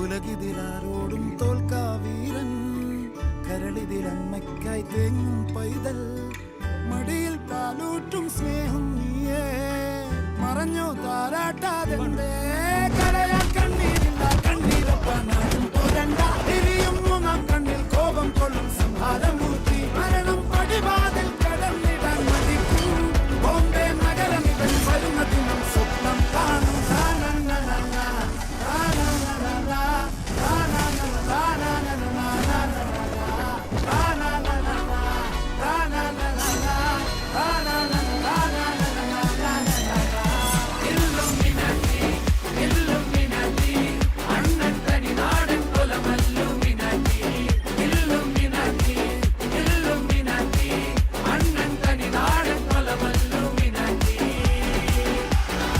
ഉലകിതിലാരോടും തോൽക്കാ വീരൻ, കരളിതിലമ്മയ്ക്കായി തേങ്ങും പൈതൽ, മടിയിൽ പാലൂറ്റും സ്നേഹം നീയേ, മറഞ്ഞോ താരാട്ടാതെ